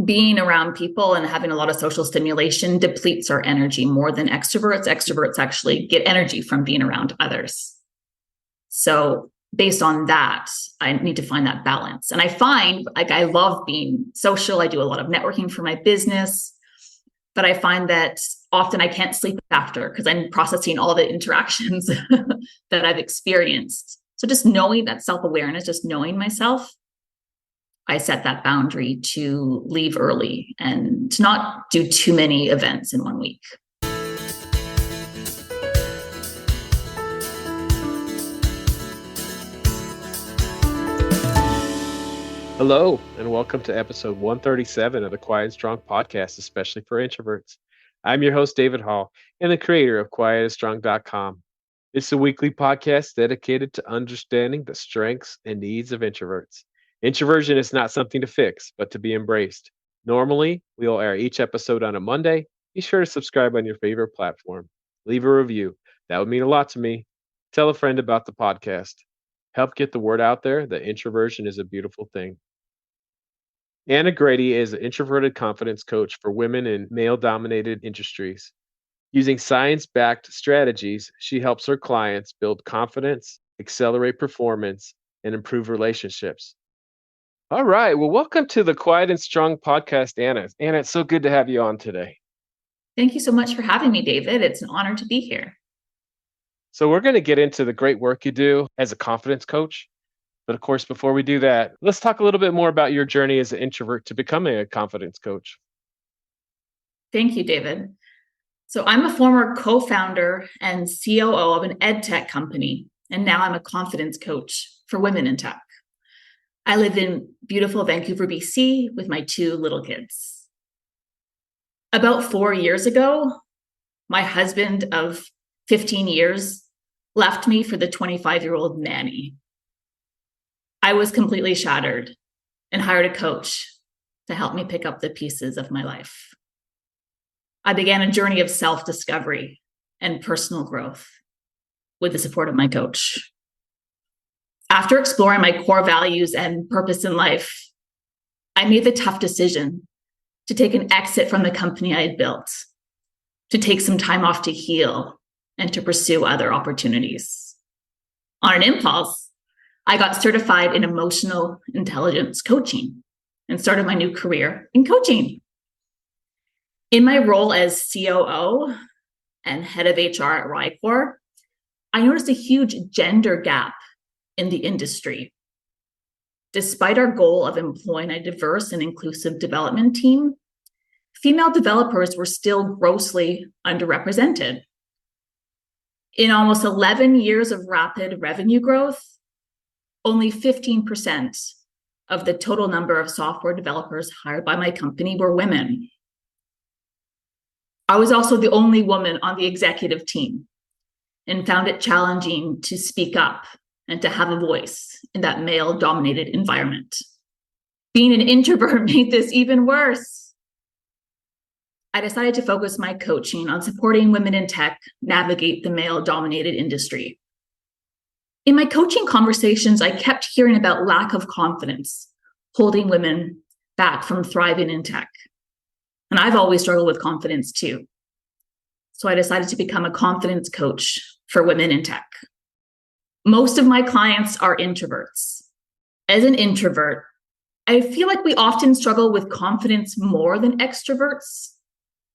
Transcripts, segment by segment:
being around people and having a lot of social stimulation depletes our energy more than extroverts. Extroverts actually get energy from being around others. So based on that, I need to find that balance. And I find I love being social. I do a lot of networking for my business, but I find that often I can't sleep after because I'm processing all the interactions that I've experienced. So just knowing that self-awareness, just knowing myself, I set that boundary to leave early and to not do too many events in 1 week. Hello, and welcome to episode 137 of the Quiet and Strong podcast, especially for introverts. I'm your host, David Hall, and the creator of quietandstrong.com. It's a weekly podcast dedicated to understanding the strengths and needs of introverts. Introversion is not something to fix, but to be embraced. Normally, we'll air each episode on a Monday. Be sure to subscribe on your favorite platform. Leave a review. That would mean a lot to me. Tell a friend about the podcast. Help get the word out there that introversion is a beautiful thing. Anna Gradie is an introverted confidence coach for women in male-dominated industries. Using science-backed strategies, she helps her clients build confidence, accelerate performance, and improve relationships. All right. Well, welcome to the Quiet and Strong podcast, Anna. Anna, it's so good to have you on today. Thank you so much for having me, David. It's an honor to be here. So we're going to get into the great work you do as a confidence coach. But of course, before we do that, let's talk a little bit more about your journey as an introvert to becoming a confidence coach. Thank you, David. So I'm a former co-founder and COO of an EdTech company, and now I'm a confidence coach for women in tech. I live in beautiful Vancouver, BC with my 2 little kids. About 4 years ago, my husband of 15 years left me for the 25-year-old nanny. I was completely shattered and hired a coach to help me pick up the pieces of my life. I began a journey of self-discovery and personal growth with the support of my coach. After exploring my core values and purpose in life, I made the tough decision to take an exit from the company I had built, to take some time off to heal and to pursue other opportunities. On an impulse, I got certified in emotional intelligence coaching and started my new career in coaching. In my role as COO and head of HR at Rycor, I noticed a huge gender gap in the industry. Despite our goal of employing a diverse and inclusive development team, female developers were still grossly underrepresented. In almost 11 years of rapid revenue growth, only 15% of the total number of software developers hired by my company were women. I was also the only woman on the executive team and found it challenging to speak up and to have a voice in that male-dominated environment. Being an introvert made this even worse. I decided to focus my coaching on supporting women in tech navigate the male-dominated industry. In my coaching conversations, I kept hearing about lack of confidence, holding women back from thriving in tech. And I've always struggled with confidence too. So I decided to become a confidence coach for women in tech. Most of my clients are introverts. As an introvert, I feel like we often struggle with confidence more than extroverts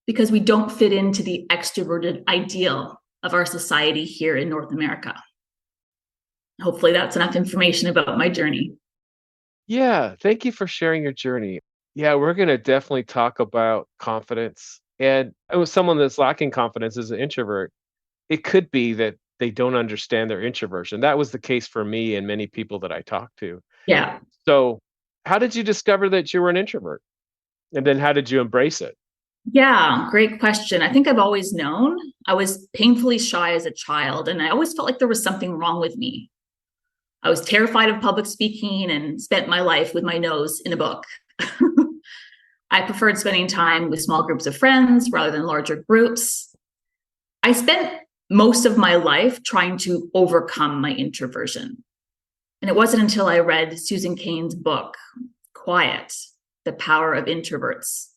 because we don't fit into the extroverted ideal of our society here in North America. Hopefully that's enough information about my journey. Yeah, thank you for sharing your journey. Yeah, we're going to definitely talk about confidence. And with someone that's lacking confidence as an introvert, it could be that they don't understand their introversion. That was the case for me and many people that I talked to. Yeah. So how did you discover that you were an introvert? And then how did you embrace it? Yeah, great question. I think I've always known. I was painfully shy as a child, and I always felt like there was something wrong with me. I was terrified of public speaking and spent my life with my nose in a book. I preferred spending time with small groups of friends rather than larger groups. I spent most of my life trying to overcome my introversion. And it wasn't until I read Susan Cain's book, Quiet, The Power of Introverts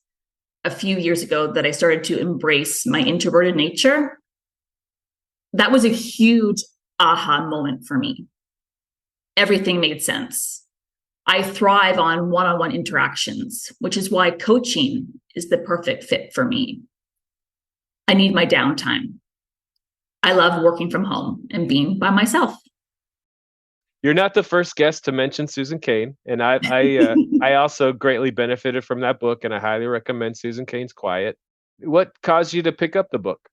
a few years ago that I started to embrace my introverted nature. That was a huge aha moment for me. Everything made sense. I thrive on one-on-one interactions, which is why coaching is the perfect fit for me. I need my downtime. I love working from home and being by myself. You're not the first guest to mention Susan Cain, and I also greatly benefited from that book, and I highly recommend Susan Cain's Quiet. What caused you to pick up the book?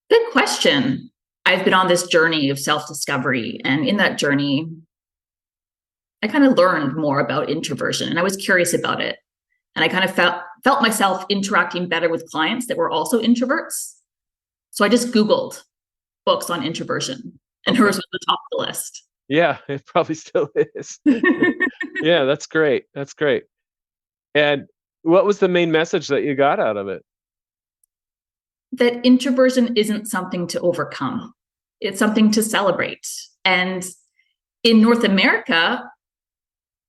Good question. I've been on this journey of self-discovery, and in that journey, I kind of learned more about introversion, and I was curious about it. And I kind of felt myself interacting better with clients that were also introverts. So I just Googled books on introversion, and hers was the top of the list. Yeah, it probably still is. Yeah, that's great. That's great. And what was the main message that you got out of it? That introversion isn't something to overcome. It's something to celebrate. And in North America,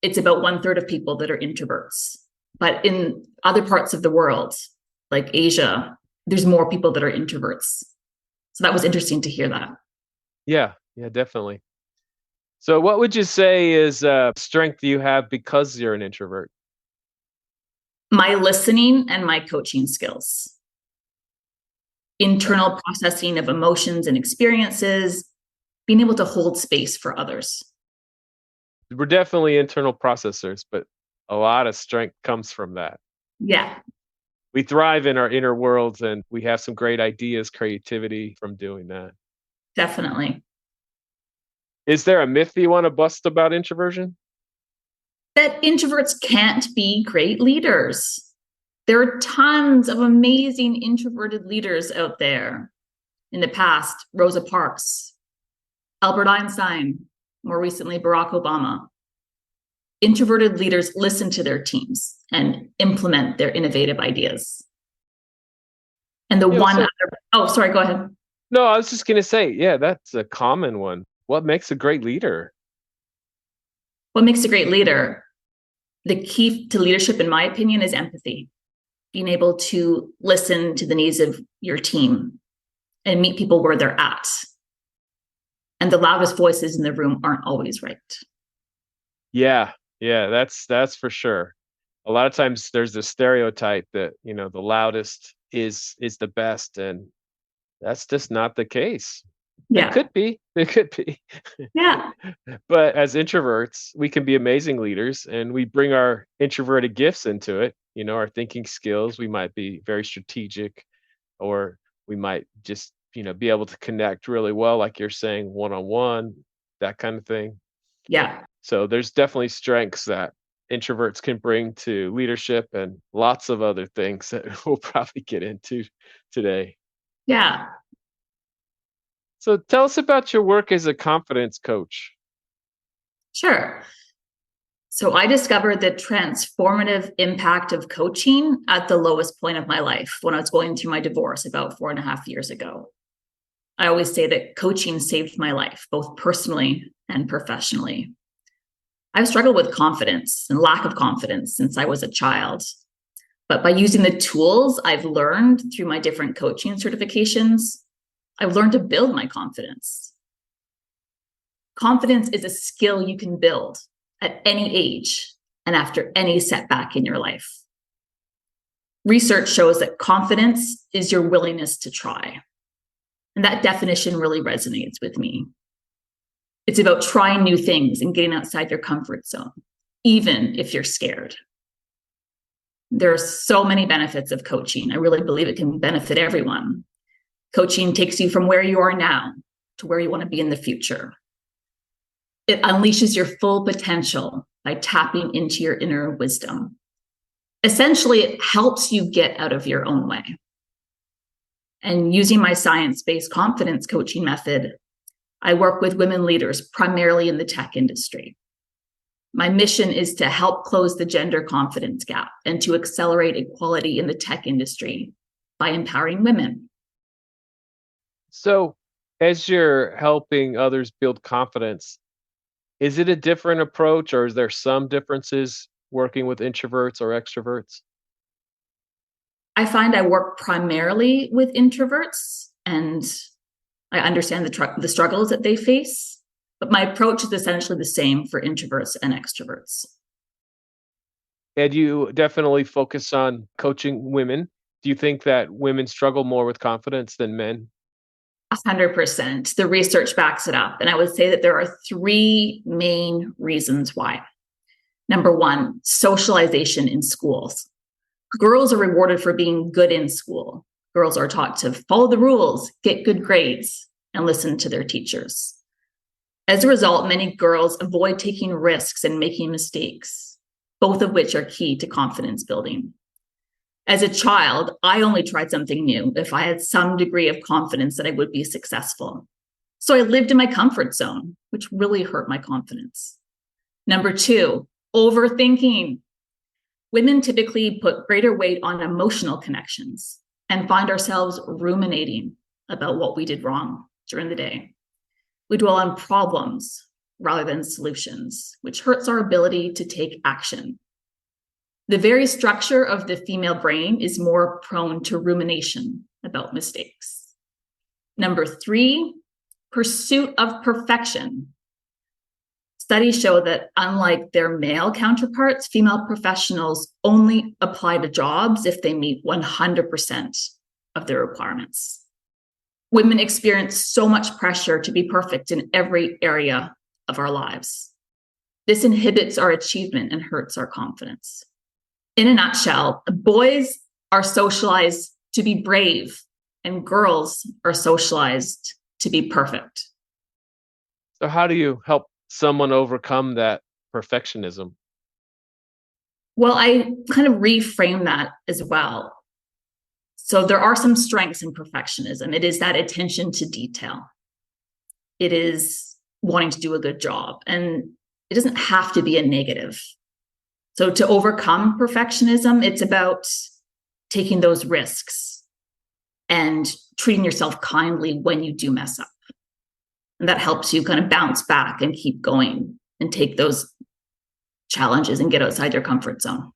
it's about 1/3 of people that are introverts. But in other parts of the world, like Asia, there's more people that are introverts. So that was interesting to hear that. Yeah, definitely. So what would you say is a strength you have because you're an introvert? My listening and my coaching skills, internal processing of emotions and experiences, being able to hold space for others. We're definitely internal processors, but a lot of strength comes from that. Yeah, We thrive in our inner worlds and we have some great ideas, creativity from doing that. definitely. Is there a myth you want to bust about introversion? That introverts can't be great leaders. There are tons of amazing introverted leaders out there. In the past, Rosa Parks, Albert Einstein, more recently, Barack Obama. Introverted leaders listen to their teams and implement their innovative ideas. And sorry, go ahead. No, I was just going to say, yeah, that's a common one. What makes a great leader? What makes a great leader? The key to leadership, in my opinion, is empathy. Being able to listen to the needs of your team and meet people where they're at. And the loudest voices in the room aren't always right. Yeah, that's for sure. A lot of times there's this stereotype that, the loudest is the best, and that's just not the case. Yeah. It could be. It could be. Yeah. But as introverts, we can be amazing leaders and we bring our introverted gifts into it, our thinking skills. We might be very strategic, or we might just, be able to connect really well, like you're saying, one-on-one, that kind of thing. Yeah. So there's definitely strengths that introverts can bring to leadership and lots of other things that we'll probably get into today. Yeah. So tell us about your work as a confidence coach. Sure. So I discovered the transformative impact of coaching at the lowest point of my life when I was going through my divorce about 4.5 years ago. I always say that coaching saved my life, both personally and professionally. I've struggled with confidence and lack of confidence since I was a child. But by using the tools I've learned through my different coaching certifications, I've learned to build my confidence. Confidence is a skill you can build at any age and after any setback in your life. Research shows that confidence is your willingness to try. And that definition really resonates with me. It's about trying new things and getting outside your comfort zone, even if you're scared. There are so many benefits of coaching. I really believe it can benefit everyone. Coaching takes you from where you are now to where you want to be in the future. It unleashes your full potential by tapping into your inner wisdom. Essentially, it helps you get out of your own way. And using my science-based confidence coaching method, I work with women leaders primarily in the tech industry. My mission is to help close the gender confidence gap and to accelerate equality in the tech industry by empowering women. So, as you're helping others build confidence, is it a different approach or is there some differences working with introverts or extroverts? I find I work primarily with introverts and I understand the struggles that they face, but my approach is essentially the same for introverts and extroverts. And you definitely focus on coaching women. Do you think that women struggle more with confidence than men? 100%. The research backs it up. And I would say that there are three main reasons why. Number one, socialization in schools. Girls are rewarded for being good in school. Girls are taught to follow the rules, get good grades, and listen to their teachers. As a result, many girls avoid taking risks and making mistakes, both of which are key to confidence building. As a child, I only tried something new if I had some degree of confidence that I would be successful. So I lived in my comfort zone, which really hurt my confidence. Number two, overthinking. Women typically put greater weight on emotional connections and find ourselves ruminating about what we did wrong during the day. We dwell on problems rather than solutions, which hurts our ability to take action. The very structure of the female brain is more prone to rumination about mistakes. Number three, pursuit of perfection. Studies show that unlike their male counterparts, female professionals only apply to jobs if they meet 100% of their requirements. Women experience so much pressure to be perfect in every area of our lives. This inhibits our achievement and hurts our confidence. In a nutshell, boys are socialized to be brave, and girls are socialized to be perfect. So, how do you help someone overcome that perfectionism? Well, I kind of reframe that as well. So there are some strengths in perfectionism. It is that attention to detail. It is wanting to do a good job, and it doesn't have to be a negative. So to overcome perfectionism, it's about taking those risks and treating yourself kindly when you do mess up. And that helps you kind of bounce back and keep going and take those challenges and get outside your comfort zone.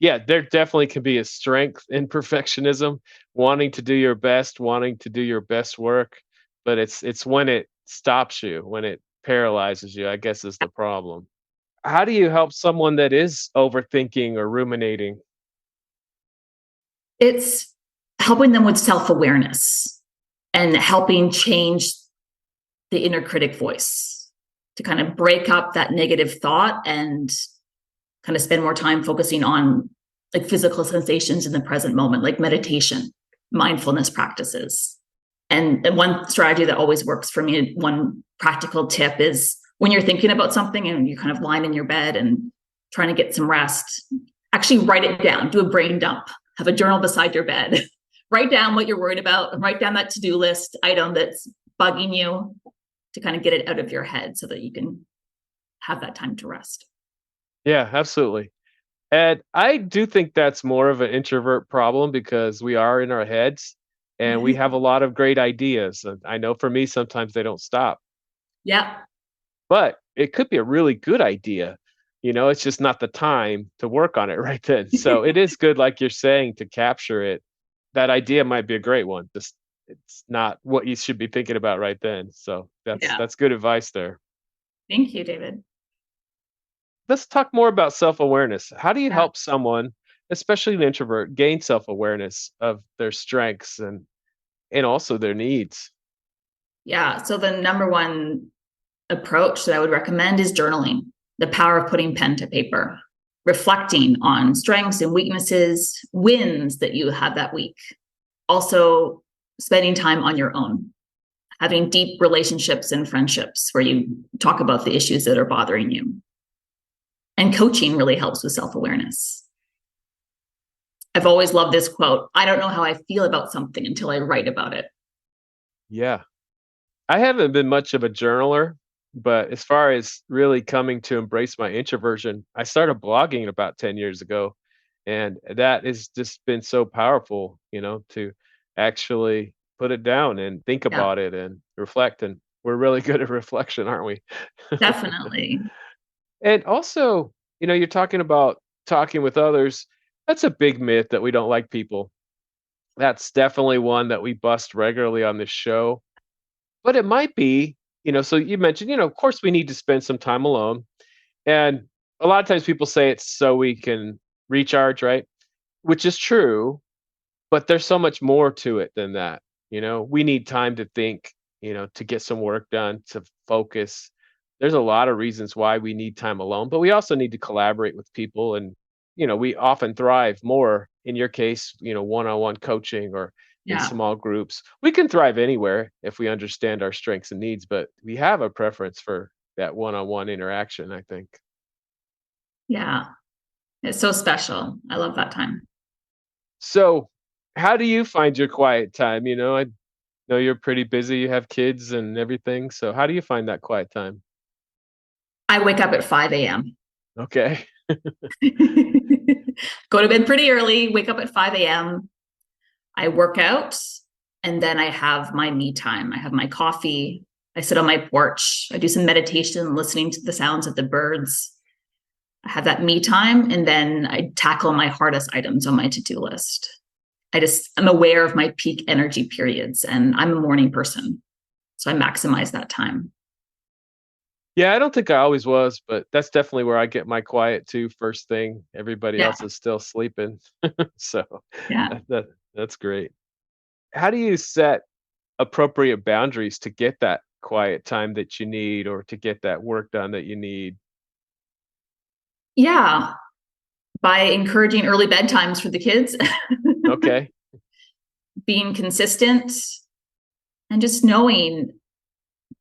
Yeah, there definitely can be a strength in perfectionism, wanting to do your best, wanting to do your best work, but it's when it stops you, when it paralyzes you, I guess is the problem. How do you help someone that is overthinking or ruminating? It's helping them with self-awareness and helping change the inner critic voice to kind of break up that negative thought and kind of spend more time focusing on like physical sensations in the present moment, like meditation, mindfulness practices. And one strategy that always works for me, one practical tip is when you're thinking about something and you're kind of lying in your bed and trying to get some rest, actually write it down, do a brain dump, have a journal beside your bed, write down what you're worried about, and write down that to-do list item that's bugging you to kind of get it out of your head so that you can have that time to rest. Yeah, absolutely. And I do think that's more of an introvert problem because we are in our heads and we have a lot of great ideas. And I know for me, sometimes they don't stop, Yeah. but it could be a really good idea. It's just not the time to work on it right then. So it is good, like you're saying, to capture it. That idea might be a great one. Just it's not what you should be thinking about right then. So that's Yeah. that's good advice there. Thank you, David. Let's talk more about self-awareness. How do you Yeah. help someone, especially an introvert, gain self-awareness of their strengths and also their needs? Yeah. So the number one approach that I would recommend is journaling, the power of putting pen to paper, reflecting on strengths and weaknesses, wins that you had that week. Also, spending time on your own, having deep relationships and friendships where you talk about the issues that are bothering you. And coaching really helps with self-awareness. I've always loved this quote: I don't know how I feel about something until I write about it. Yeah. I haven't been much of a journaler, but as far as really coming to embrace my introversion, I started blogging about 10 years ago. And that has just been so powerful, to actually put it down and think Yeah, about it and reflect. And we're really good at reflection, aren't we? definitely. And also, you're talking about talking with others, that's a big myth that we don't like people. That's definitely one that we bust regularly on this show. But it might be, so you mentioned, of course we need to spend some time alone. And a lot of times people say it's so we can recharge, right? Which is true, but there's so much more to it than that. We need time to think, to get some work done, to focus. There's a lot of reasons why we need time alone, but we also need to collaborate with people. And, we often thrive more in your case, one-on-one coaching or in Yeah. small groups. We can thrive anywhere if we understand our strengths and needs, but we have a preference for that one-on-one interaction, I think. Yeah. It's so special. I love that time. So, how do you find your quiet time? I know you're pretty busy, you have kids and everything. So, how do you find that quiet time? I wake up at 5 a.m. Okay. Go to bed pretty early, wake up at 5 a.m. I work out, and then I have my me time. I have my coffee. I sit on my porch. I do some meditation, listening to the sounds of the birds. I have that me time, and then I tackle my hardest items on my to-do list. I'm aware of my peak energy periods, and I'm a morning person. So I maximize that time. Yeah, I don't think I always was, but that's definitely where I get my quiet too, first thing. Everybody Yeah. else is still sleeping. So, Yeah. that's great. How do you set appropriate boundaries to get that quiet time that you need or to get that work done that you need? Yeah. By encouraging early bedtimes for the kids, Okay. being consistent, and just knowing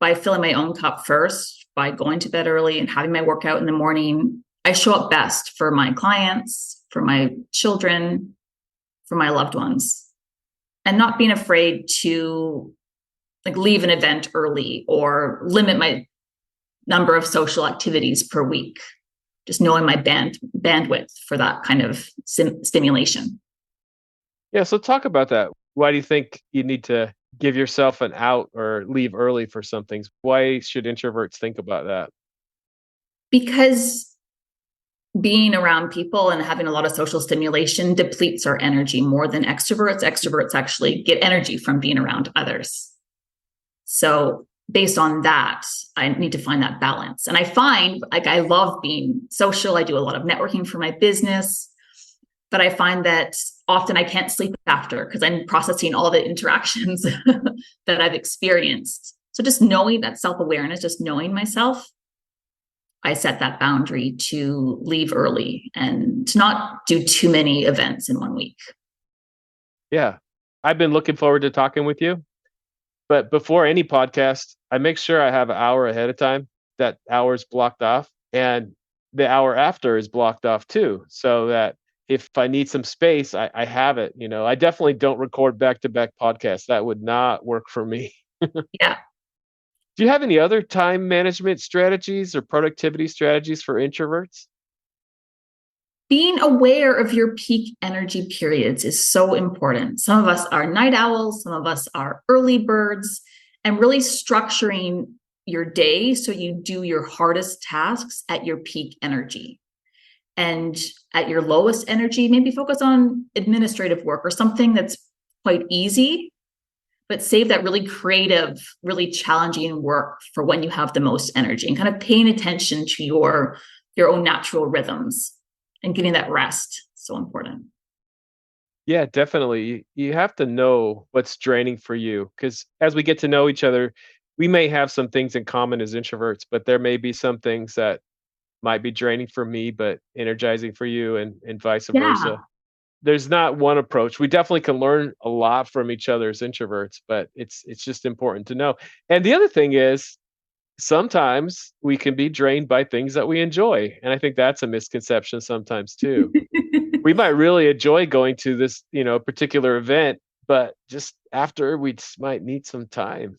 by filling my own cup first, by going to bed early and having my workout in the morning, I show up best for my clients, for my children, for my loved ones. And not being afraid to leave an event early or limit my number of social activities per week. Just knowing my bandwidth for that kind of stimulation. Yeah, so talk about that. Why do you think you need to give yourself an out or leave early for some things? Why should introverts think about that? Because being around people and having a lot of social stimulation depletes our energy more than extroverts. Extroverts actually get energy from being around others. So based on that, I need to find that balance. And I find I love being social. I do a lot of networking for my business, but I find that often I can't sleep after because I'm processing all the interactions that I've experienced. So just knowing that self-awareness, just knowing myself, I set that boundary to leave early and to not do too many events in one week. Yeah. I've been looking forward to talking with you. But before any podcast, I make sure I have an hour ahead of time. That hour is blocked off. And the hour after is blocked off too. So that if I need some space, I have it. I definitely don't record back to back podcasts. That would not work for me. Yeah. Do you have any other time management strategies or productivity strategies for introverts? Being aware of your peak energy periods is so important. Some of us are night owls, some of us are early birds, and really structuring your day so you do your hardest tasks at your peak energy. And at your lowest energy, maybe focus on administrative work or something that's quite easy, but save that really creative, really challenging work for when you have the most energy, and kind of paying attention to your own natural rhythms and getting that rest. So important. Yeah, definitely. You have to know what's draining for you because as we get to know each other, we may have some things in common as introverts, but there may be some things that might be draining for me, but energizing for you and vice Yeah. versa. There's not one approach. We definitely can learn a lot from each other as introverts, but it's just important to know. And the other thing is sometimes we can be drained by things that we enjoy. And I think that's a misconception sometimes too. We might really enjoy going to this, particular event, but just after we just might need some time.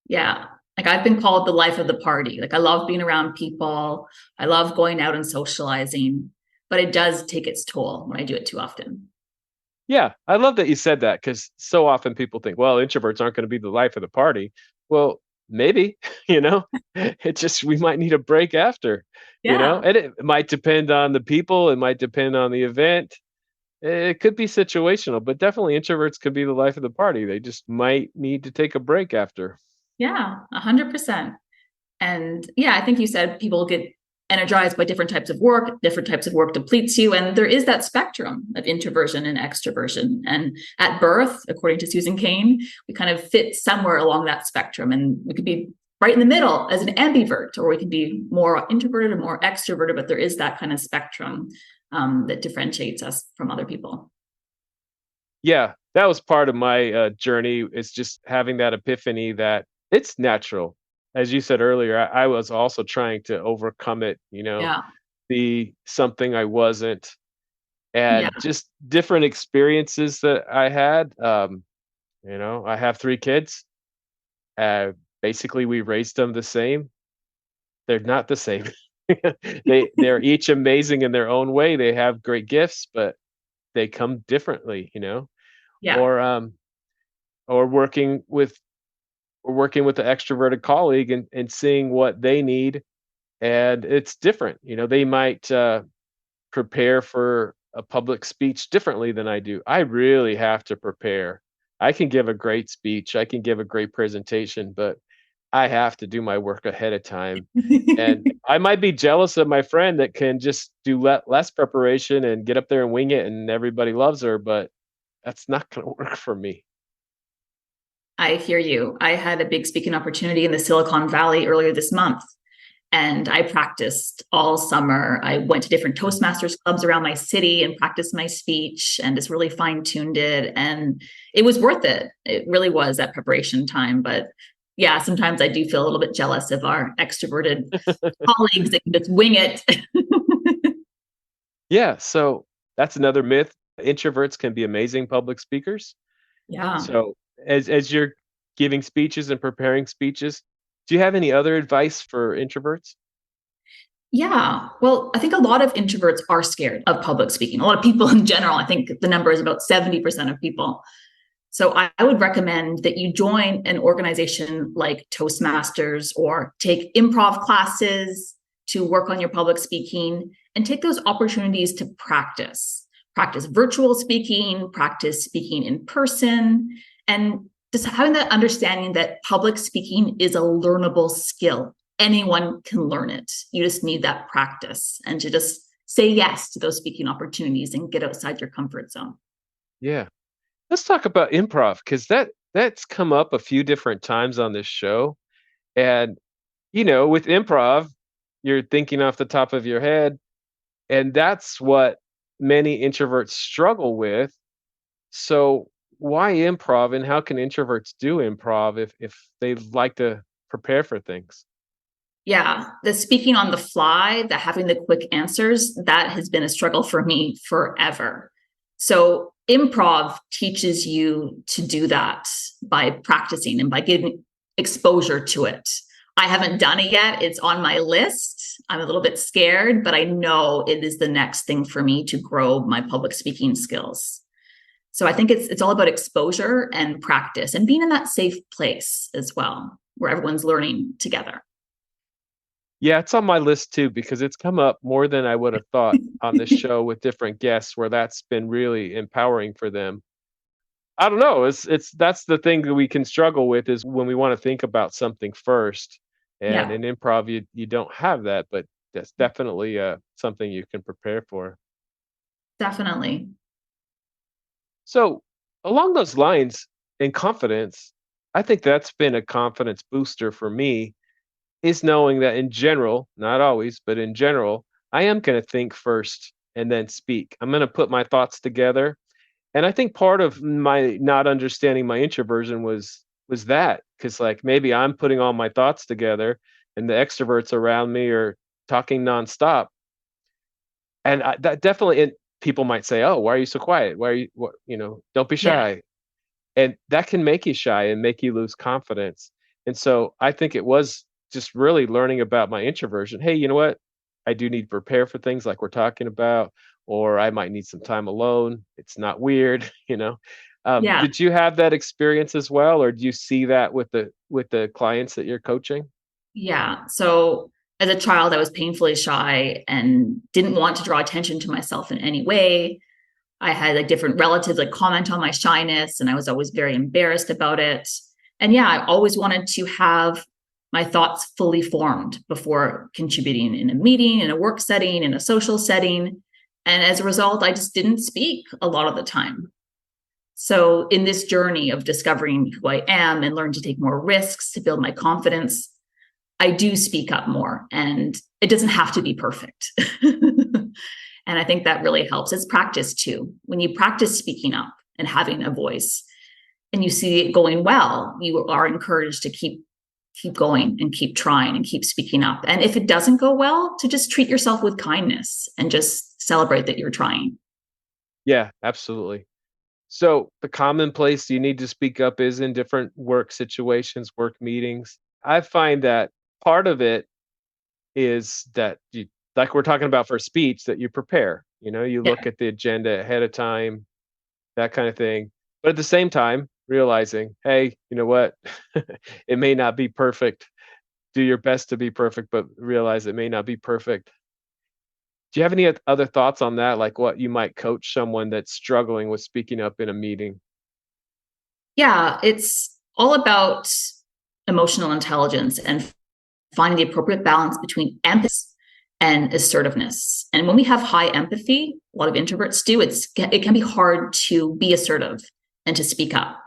Yeah. I've been called the life of the party. I love being around people. I love going out and socializing, but it does take its toll when I do it too often. Yeah, I love that you said that because so often people think, well, introverts aren't going to be the life of the party. Well, maybe, you know, it just, we might need a break after, Yeah. and it might depend on the people. It might depend on the event. It could be situational, but definitely introverts could be the life of the party. They just might need to take a break after. Yeah. 100%. And yeah, I think you said people get energized by different types of work depletes you. And there is that spectrum of introversion and extroversion. And at birth, according to Susan Cain, we kind of fit somewhere along that spectrum. And we could be right in the middle as an ambivert, or we could be more introverted or more extroverted, but there is that kind of spectrum that differentiates us from other people. Yeah, that was part of my journey. Is just having that epiphany that it's natural. As you said earlier, I was also trying to overcome it, Yeah. be something I wasn't, Yeah. and just different experiences that I had. I have 3 kids. Uh, Basically, we raised them the same. They're not the same. They're each amazing in their own way. They have great gifts, but they come differently, Yeah. or or working with an extroverted colleague and seeing what they need, and it's different. They might prepare for a public speech differently than I do. I really have to prepare. I can give a great speech, I can give a great presentation, but I have to do my work ahead of time. And I might be jealous of my friend that can just do less preparation and get up there and wing it and everybody loves her, but that's not going to work for me. I hear you. I had a big speaking opportunity in the Silicon Valley earlier this month, and I practiced all summer. I went to different Toastmasters clubs around my city and practiced my speech and just really fine tuned it. And it was worth it. It really was that preparation time. But yeah, sometimes I do feel a little bit jealous of our extroverted colleagues that can just wing it. Yeah, so that's another myth. Introverts can be amazing public speakers. Yeah. So as you're giving speeches and preparing speeches, do you have any other advice for introverts? Yeah. Well, I think a lot of introverts are scared of public speaking. A lot of people in general, I think the number is about 70% of people. So I would recommend that you join an organization like Toastmasters or take improv classes to work on your public speaking and take those opportunities to practice virtual speaking, practice speaking in person, and just having that understanding that public speaking is a learnable skill. Anyone can learn it. You just need that practice and to just say yes to those speaking opportunities and get outside your comfort zone. Yeah. Let's talk about improv because that's come up a few different times on this show. And with improv, you're thinking off the top of your head, and that's what many introverts struggle with. So why improv, and how can introverts do improv if they like to prepare for things? Yeah, the speaking on the fly, the having the quick answers, that has been a struggle for me forever. So improv teaches you to do that by practicing and by getting exposure to it. I haven't done it yet. It's on my list. I'm a little bit scared, but I know it is the next thing for me to grow my public speaking skills. So I think it's all about exposure and practice and being in that safe place as well, where everyone's learning together. Yeah, it's on my list too because it's come up more than I would have thought on this show with different guests where that's been really empowering for them. I don't know. It's that's the thing that we can struggle with is when we want to think about something first. And Yeah, in improv, you don't have that, but that's definitely something you can prepare for. definitely. So along those lines, in confidence, I think that's been a confidence booster for me is knowing that in general, not always, but in general, I am going to think first and then speak. I'm going to put my thoughts together. And I think part of my not understanding my introversion was that because like maybe I'm putting all my thoughts together and the extroverts around me are talking nonstop. And that definitely, and people might say, "Oh, why are you so quiet? Why are you, what, don't be Yeah, shy." And that can make you shy and make you lose confidence. And so I think it was just really learning about my introversion. Hey, you know what? I do need to prepare for things like we're talking about, or I might need some time alone. It's not weird, Yeah. Did you have that experience as well, or do you see that with the clients that you're coaching? Yeah. So as a child, I was painfully shy and didn't want to draw attention to myself in any way. I had like different relatives like comment on my shyness, and I was always very embarrassed about it. And yeah, I always wanted to have my thoughts fully formed before contributing in a meeting, in a work setting, in a social setting. And as a result, I just didn't speak a lot of the time. So in this journey of discovering who I am and learn to take more risks to build my confidence, I do speak up more, and it doesn't have to be perfect. And I think that really helps. It's practice too. When you practice speaking up and having a voice and you see it going well, you are encouraged to keep going and keep trying and keep speaking up. And if it doesn't go well, to just treat yourself with kindness and just celebrate that you're trying. Yeah, absolutely. So the common place you need to speak up is in different work situations, work meetings. I find that part of it is that you, like we're talking about for speech, that you prepare. You Yeah. look at the agenda ahead of time, that kind of thing. But at the same time, realizing, hey, you know what? It may not be perfect. Do your best to be perfect, but realize it may not be perfect. Do you have any other thoughts on that? Like what you might coach someone that's struggling with speaking up in a meeting? Yeah. It's all about emotional intelligence and finding the appropriate balance between empathy and assertiveness. And when we have high empathy, a lot of introverts do, it can be hard to be assertive and to speak up.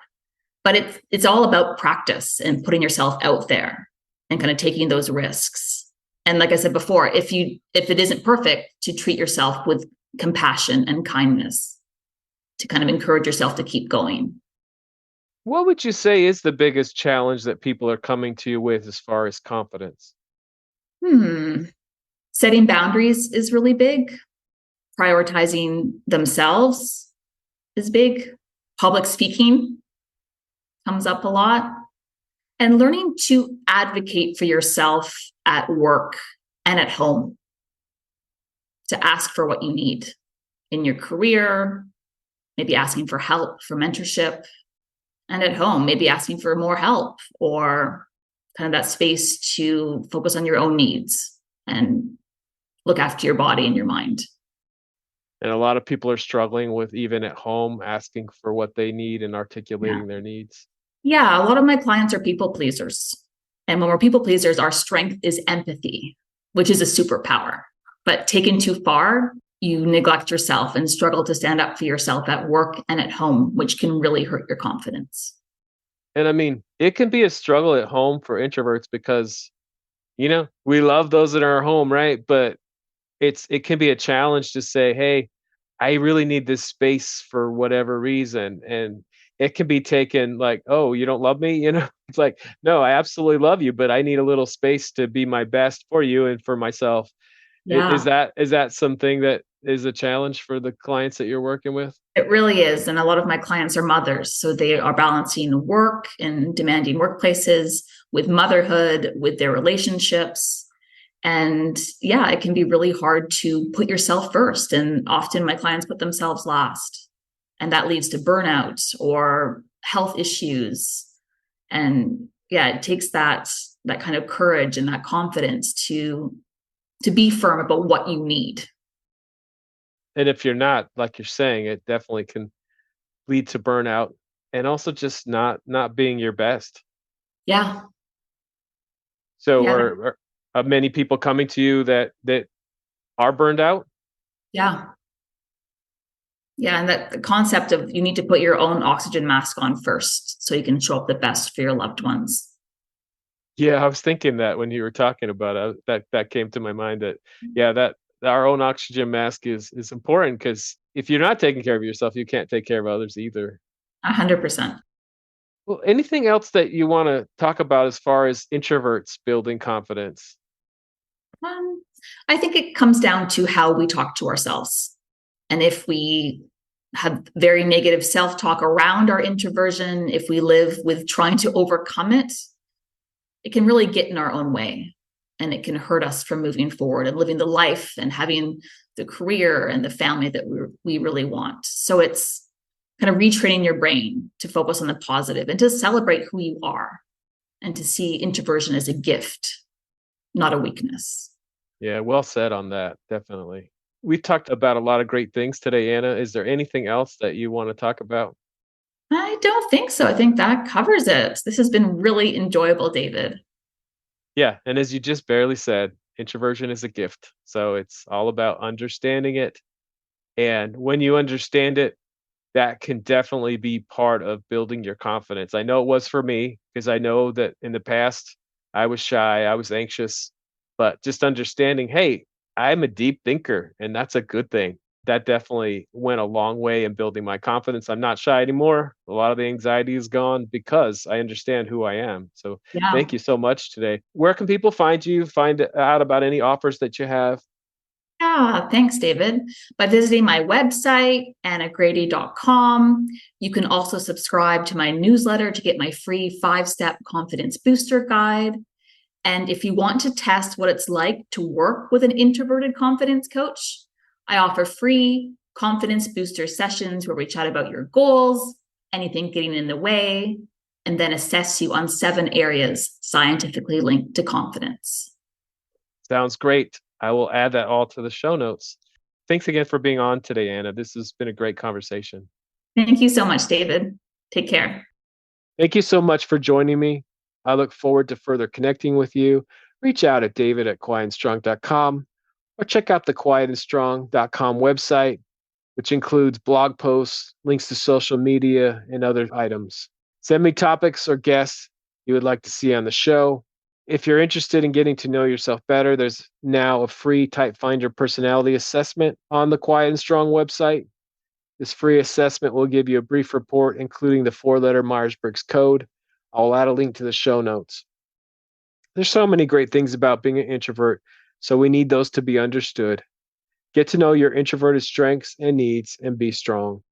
But it's all about practice and putting yourself out there and kind of taking those risks. And like I said before, if it isn't perfect, to treat yourself with compassion and kindness to kind of encourage yourself to keep going. What would you say is the biggest challenge that people are coming to you with as far as confidence? Hmm. Setting boundaries is really big. Prioritizing themselves is big. Public speaking comes up a lot. And learning to advocate for yourself at work and at home, to ask for what you need in your career, maybe asking for help, for mentorship, and at home, maybe asking for more help or kind of that space to focus on your own needs and look after your body and your mind. And a lot of people are struggling with even at home asking for what they need and Yeah. articulating their needs. Yeah. A lot of my clients are people pleasers. And when we're people pleasers, our strength is empathy, which is a superpower. But taken too far, you neglect yourself and struggle to stand up for yourself at work and at home, which can really hurt your confidence. And I mean, it can be a struggle at home for introverts because, we love those in our home, right? But it can be a challenge to say, "Hey, I really need this space for whatever reason." And it can be taken like, "Oh, you don't love me?" It's like, "No, I absolutely love you, but I need a little space to be my best for you and for myself." Is Yeah, that something that is a challenge for the clients that you're working with? it really is. And a lot of my clients are mothers. So they are balancing work and demanding workplaces with motherhood, with their relationships. And yeah, it can be really hard to put yourself first. And often my clients put themselves last. And that leads to burnout or health issues. And yeah, it takes that kind of courage and that confidence to be firm about what you need. And if you're not, like you're saying, it definitely can lead to burnout and also just not being your best. Yeah. So Yeah. are many people coming to you that are burned out? Yeah. Yeah. And that the concept of you need to put your own oxygen mask on first so you can show up the best for your loved ones. Yeah, I was thinking that when you were talking about it, that came to my mind that yeah, that our own oxygen mask is important because if you're not taking care of yourself, you can't take care of others either. 100%. Well, anything else that you want to talk about as far as introverts building confidence? Um, I think it comes down to how we talk to ourselves. And if we have very negative self talk around our introversion, if we live with trying to overcome it, it can really get in our own way and it can hurt us from moving forward and living the life and having the career and the family that we really want. So it's kind of retraining your brain to focus on the positive and to celebrate who you are and to see introversion as a gift, not a weakness. Yeah, well said on that. Definitely. We've talked about a lot of great things today, Anna. Is there anything else that you want to talk about? I don't think so. I think that covers it. This has been really enjoyable, David. Yeah, and as you just barely said, introversion is a gift. So it's all about understanding it. And when you understand it, that can definitely be part of building your confidence. I know it was for me because I know that in the past I was shy, I was anxious, but just understanding, hey, I'm a deep thinker and that's a good thing. That definitely went a long way in building my confidence. I'm not shy anymore. A lot of the anxiety is gone because I understand who I am. So Yeah. thank you so much today. Where can people find you, find out about any offers that you have? Yeah, thanks, David. By visiting my website, annagradie.com. You can also subscribe to my newsletter to get my free 5-step confidence booster guide. And if you want to test what it's like to work with an introverted confidence coach, I offer free confidence booster sessions where we chat about your goals, anything getting in the way, and then assess you on 7 areas scientifically linked to confidence. Sounds great. I will add that all to the show notes. Thanks again for being on today, Anna. This has been a great conversation. Thank you so much, David. Take care. Thank you so much for joining me. I look forward to further connecting with you. Reach out at david@quietandstrong.com or check out the quietandstrong.com website, which includes blog posts, links to social media, and other items. Send me topics or guests you would like to see on the show. If you're interested in getting to know yourself better, there's now a free Type Finder personality assessment on the Quiet and Strong website. This free assessment will give you a brief report, including the 4-letter Myers-Briggs code. I'll add a link to the show notes. There's so many great things about being an introvert, so we need those to be understood. Get to know your introverted strengths and needs and be strong.